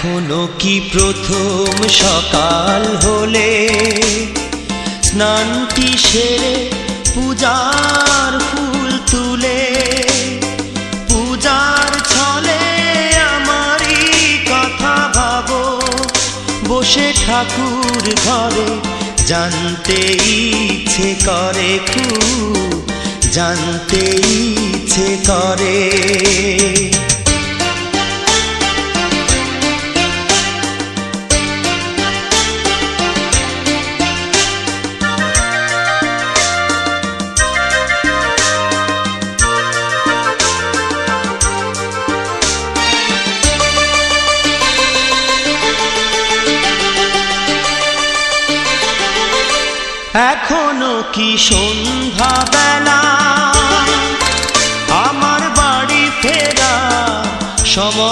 এখনো কি প্রথম সকাল হলে স্নানটি সেরে পূজার ফুল তুলে পূজার ছলে আমারই কথা ভাবো বসে ঠাকুর ঘরে জানতে ইচ্ছে করে খুব জানতে ইচ্ছে করে। এখনো কি সন্ধ্যা বেলা আমার বাড়ি ফেরা সময়